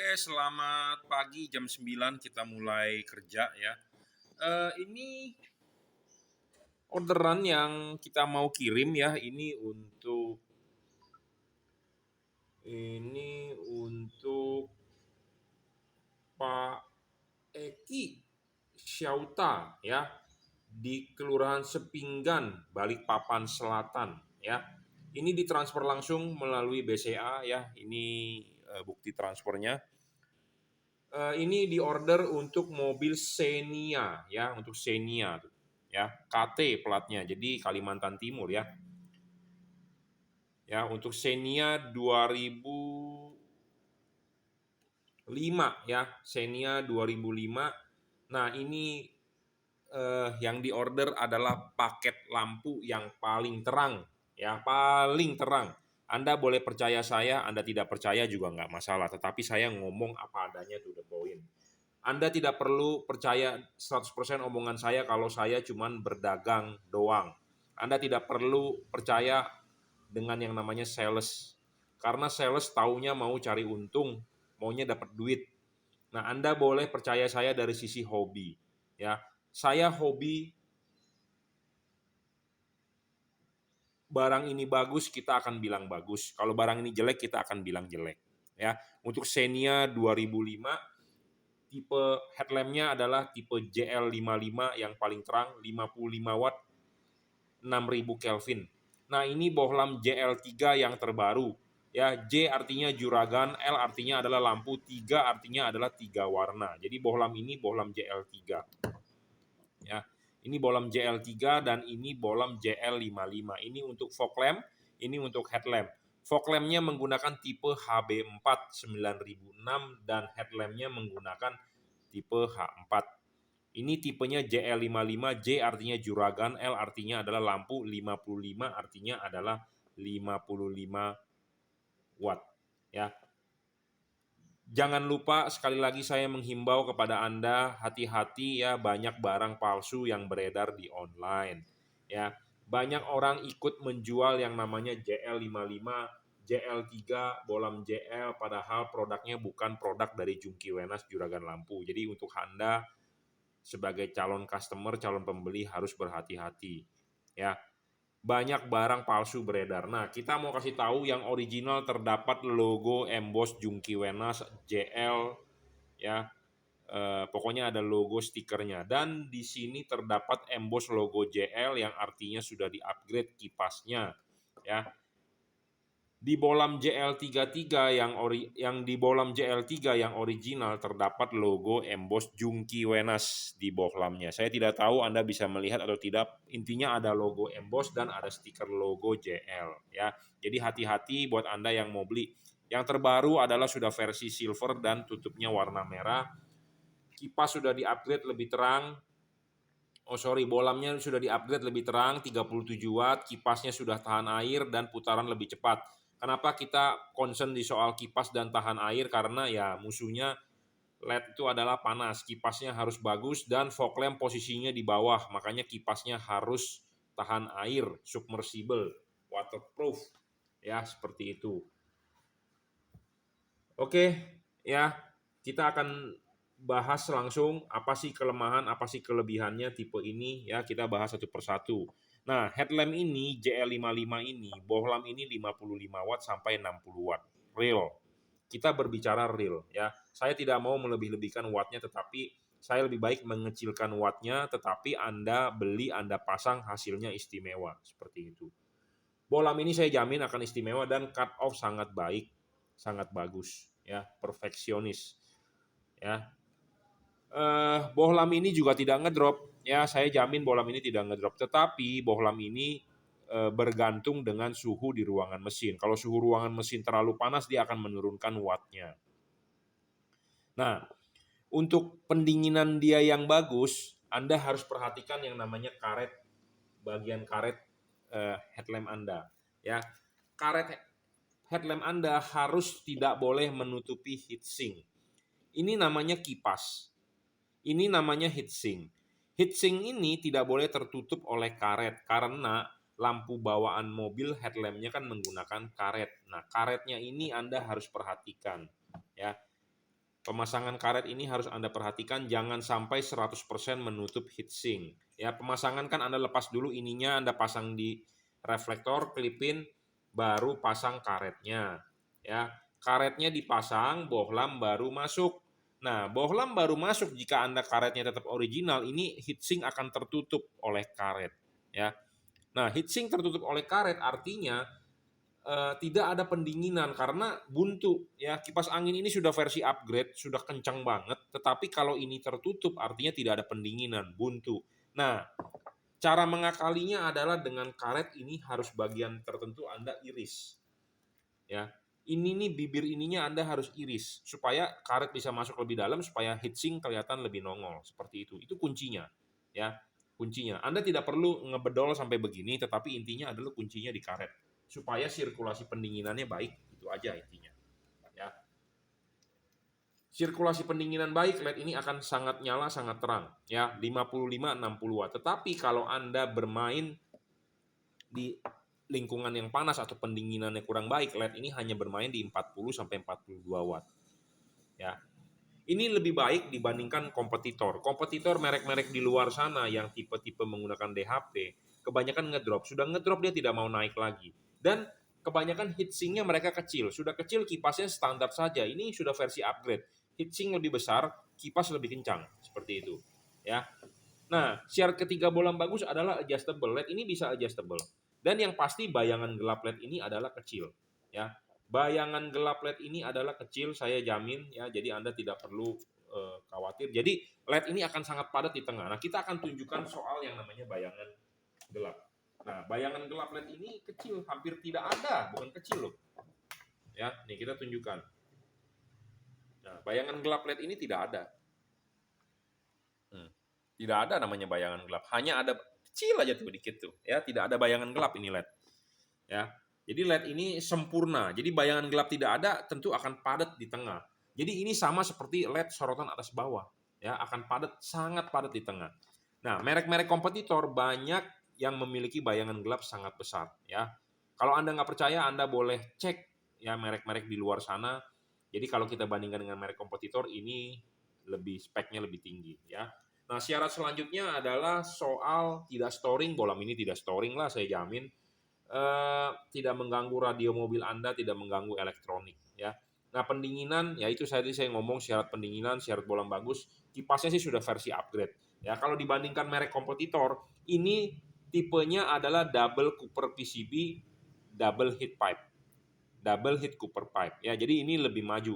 Oke, selamat pagi jam 9 kita mulai kerja ya. Ini orderan yang kita mau kirim ya, ini untuk Pak Eki Syauta ya di Kelurahan Sepinggan, Balikpapan Selatan ya. Ini ditransfer langsung melalui BCA ya. Ini bukti transfernya. Ini diorder untuk mobil Xenia ya, untuk Xenia ya, KT platnya, jadi Kalimantan Timur ya. Ya, untuk Xenia 2005 ya, Xenia 2005. Nah, ini yang diorder adalah paket lampu yang paling terang ya, paling terang. Anda boleh percaya saya, Anda tidak percaya juga nggak masalah, tetapi saya ngomong apa adanya to the point. Anda tidak perlu percaya 100% omongan saya kalau saya cuman berdagang doang. Anda tidak perlu percaya dengan yang namanya sales. Karena sales taunya mau cari untung, maunya dapat duit. Nah, Anda boleh percaya saya dari sisi hobi. Ya, saya hobi barang ini bagus, kita akan bilang bagus. Kalau barang ini jelek, kita akan bilang jelek. Ya, untuk Xenia 2005 tipe headlampnya adalah tipe JL55 yang paling terang, 55 watt, 6000 Kelvin. Nah, ini bohlam JL3 yang terbaru. Ya, J artinya juragan, L artinya adalah lampu, 3 artinya adalah 3 warna. Jadi bohlam ini bohlam JL3. Ya, ini bohlam JL3 dan ini bohlam JL55. Ini untuk fog lamp, ini untuk headlamp. Fog lampnya menggunakan tipe HB4 9006 dan headlampnya menggunakan tipe H4. Ini tipenya JL55, J artinya juragan, L artinya adalah lampu, 55 artinya adalah 55 watt. Ya. Jangan lupa sekali lagi saya menghimbau kepada Anda, hati-hati ya, banyak barang palsu yang beredar di online. Ya, banyak orang ikut menjual yang namanya JL55, JL3, bohlam JL, padahal produknya bukan produk dari Jungki Wenas Juragan Lampu. Jadi untuk Anda sebagai calon customer, calon pembeli harus berhati-hati. Ya, banyak barang palsu beredar. Nah, kita mau kasih tahu yang original terdapat logo emboss Jungki Wenas JL ya. Pokoknya ada logo stikernya dan di sini terdapat emboss logo JL yang artinya sudah di-upgrade kipasnya ya. Di bohlam JL33 yang di bohlam JL3 yang original terdapat logo emboss Jungki Wenas di bohlamnya. Saya tidak tahu Anda bisa melihat atau tidak. Intinya ada logo emboss dan ada stiker logo JL ya. Jadi hati-hati buat Anda yang mau beli. Yang terbaru adalah sudah versi silver dan tutupnya warna merah. Kipas sudah di-upgrade lebih terang. Bohlamnya sudah di-upgrade lebih terang, 37 watt, kipasnya sudah tahan air dan putaran lebih cepat. Kenapa kita concern di soal kipas dan tahan air? Karena ya musuhnya LED itu adalah panas, kipasnya harus bagus dan fog lamp posisinya di bawah, makanya kipasnya harus tahan air, submersible, waterproof, ya seperti itu. Oke, ya kita akan bahas langsung apa sih kelemahan, apa sih kelebihannya tipe ini ya, kita bahas satu persatu. Nah, headlamp ini JL55 ini, bohlam ini 55 watt sampai 60 watt. Real. Kita berbicara real ya. Saya tidak mau melebih-lebihkan wattnya, tetapi saya lebih baik mengecilkan wattnya, tetapi Anda beli, Anda pasang, hasilnya istimewa. Seperti itu. Bohlam ini saya jamin akan istimewa dan cut off sangat baik, sangat bagus ya, perfeksionis ya. Bohlam ini juga tidak ngedrop ya, saya jamin bohlam ini tidak ngedrop, tetapi bohlam ini bergantung dengan suhu di ruangan mesin. Kalau suhu ruangan mesin terlalu panas, dia akan menurunkan wattnya. Nah, untuk pendinginan dia yang bagus, Anda harus perhatikan yang namanya karet, bagian karet headlamp Anda ya. Karet headlamp Anda harus tidak boleh menutupi heatsink. Ini namanya kipas. Ini namanya heatsink. Heatsink ini tidak boleh tertutup oleh karet karena lampu bawaan mobil headlampnya kan menggunakan karet. Nah, karetnya ini Anda harus perhatikan ya. Pemasangan karet ini harus Anda perhatikan, jangan sampai 100% menutup heatsink. Ya, pemasangan kan Anda lepas dulu ininya, Anda pasang di reflektor, klipin, baru pasang karetnya. Ya, karetnya dipasang, bohlam baru masuk. Nah, bohlam baru masuk jika Anda karetnya tetap original, ini heatsink akan tertutup oleh karet. Ya, nah heatsink tertutup oleh karet artinya tidak ada pendinginan karena buntu ya. Kipas angin ini sudah versi upgrade, sudah kencang banget, tetapi kalau ini tertutup artinya tidak ada pendinginan, buntu. Nah, cara mengakalinya adalah dengan karet ini harus bagian tertentu Anda iris. Ya. Ini nih bibir ininya Anda harus iris supaya karet bisa masuk lebih dalam, supaya heatsink kelihatan lebih nongol seperti itu. Itu kuncinya. Ya. Kuncinya. Anda tidak perlu ngebedol sampai begini, tetapi intinya adalah kuncinya di karet supaya sirkulasi pendinginannya baik, itu aja intinya. Ya. Sirkulasi pendinginan baik, LED ini akan sangat nyala, sangat terang, ya 55-60 watt. Tetapi kalau Anda bermain di lingkungan yang panas atau pendinginannya kurang baik, LED ini hanya bermain di 40-42 watt. Ya. Ini lebih baik dibandingkan kompetitor. Kompetitor merek-merek di luar sana yang tipe-tipe menggunakan DHP, kebanyakan ngedrop. Sudah ngedrop dia tidak mau naik lagi. Dan kebanyakan heatsinknya mereka kecil. Sudah kecil kipasnya standar saja. Ini sudah versi upgrade. Heatsink lebih besar, kipas lebih kencang. Seperti itu. Ya. Nah, syarat ketiga bohlam bagus adalah adjustable. LED ini bisa adjustable. Dan yang pasti bayangan gelap LED ini adalah kecil. Ya. Bayangan gelap LED ini adalah kecil, saya jamin ya. Jadi Anda tidak perlu khawatir. Jadi LED ini akan sangat padat di tengah. Nah, kita akan tunjukkan soal yang namanya bayangan gelap. Nah, bayangan gelap LED ini kecil, hampir tidak ada, bukan kecil loh. Ya, nih kita tunjukkan. Nah, bayangan gelap LED ini tidak ada. Tidak ada namanya bayangan gelap. Hanya ada kecil aja tuh dikit tuh, ya. Tidak ada bayangan gelap ini LED. Ya. Jadi LED ini sempurna. Jadi bayangan gelap tidak ada, tentu akan padat di tengah. Jadi ini sama seperti LED sorotan atas bawah, ya, akan padat, sangat padat di tengah. Nah, merek-merek kompetitor banyak yang memiliki bayangan gelap sangat besar, ya. Kalau Anda nggak percaya, Anda boleh cek ya merek-merek di luar sana. Jadi kalau kita bandingkan dengan merek kompetitor, ini speknya lebih tinggi, ya. Nah, syarat selanjutnya adalah soal tidak storing. Bohlam ini tidak storing lah, saya jamin. Tidak mengganggu radio mobil Anda, tidak mengganggu elektronik, ya. Nah, pendinginan, ya itu tadi saya ngomong syarat pendinginan, syarat bohlam bagus. Kipasnya sih sudah versi upgrade. Ya, kalau dibandingkan merek kompetitor, ini tipenya adalah double Cooper PCB, double heat pipe. Double heat Cooper pipe. Ya, jadi ini lebih maju.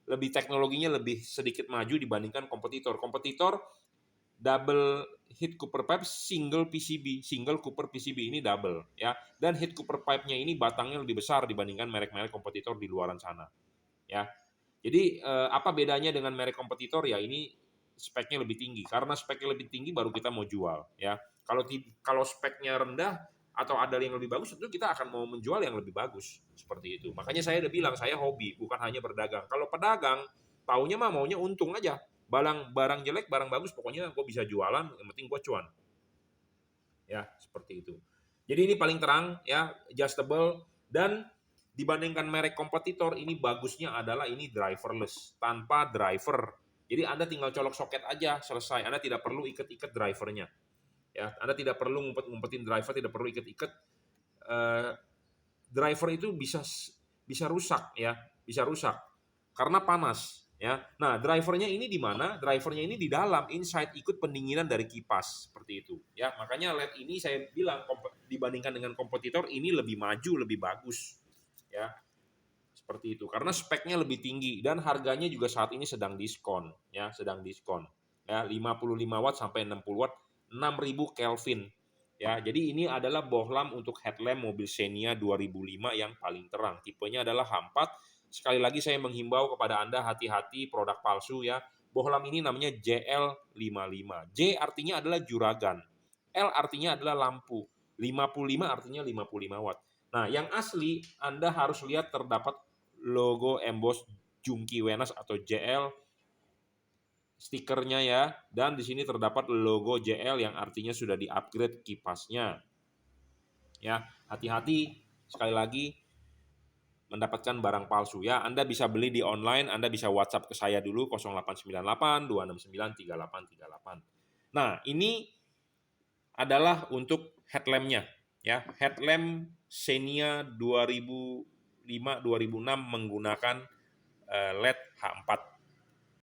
Lebih teknologinya lebih sedikit maju dibandingkan kompetitor. Kompetitor double heat Cooper pipe, single PCB, single Cooper PCB, ini double ya. Dan heat Cooper pipe-nya ini batangnya lebih besar dibandingkan merek-merek kompetitor di luaran sana. Ya. Jadi apa bedanya dengan merek kompetitor ya, ini speknya lebih tinggi. Karena speknya lebih tinggi baru kita mau jual ya. Kalau speknya rendah atau ada yang lebih bagus, tentu kita akan mau menjual yang lebih bagus seperti itu. Makanya saya udah bilang saya hobi, bukan hanya berdagang. Kalau pedagang taunya mah maunya untung aja. Barang jelek, barang bagus, pokoknya gue bisa jualan, yang penting gue cuan. Ya, seperti itu. Jadi ini paling terang ya, adjustable, dan dibandingkan merek kompetitor, ini bagusnya adalah ini driverless, tanpa driver. Jadi Anda tinggal colok soket aja, selesai. Anda tidak perlu ikat-ikat drivernya. Ya, Anda tidak perlu ngumpet-ngumpetin driver, tidak perlu ikat-ikat. Driver itu bisa rusak ya, bisa rusak karena panas. Ya, nah drivernya ini di mana? Drivernya ini di dalam, inside, ikut pendinginan dari kipas seperti itu. Ya, makanya LED ini saya bilang dibandingkan dengan kompetitor ini lebih maju, lebih bagus. Ya, seperti itu. Karena speknya lebih tinggi dan harganya juga saat ini sedang diskon. Ya, sedang diskon. Ya, 55 watt sampai 60 watt, 6000 Kelvin. Ya, jadi ini adalah bohlam untuk headlamp mobil Xenia 2005 yang paling terang. Tipenya adalah H4. Sekali lagi saya menghimbau kepada Anda, hati-hati produk palsu ya. Bohlam ini namanya JL55. J artinya adalah juragan. L artinya adalah lampu. 55 artinya 55 watt. Nah, yang asli Anda harus lihat terdapat logo emboss Jungki Wenas atau JL stikernya ya, dan di sini terdapat logo JL yang artinya sudah di-upgrade kipasnya. Ya, hati-hati sekali lagi. mendapatkan barang palsu ya. Anda bisa beli di online, Anda bisa WhatsApp ke saya dulu 0898 269 3838. Nah, ini adalah untuk headlamp-nya ya. Headlamp Xenia 2005-2006 menggunakan LED H4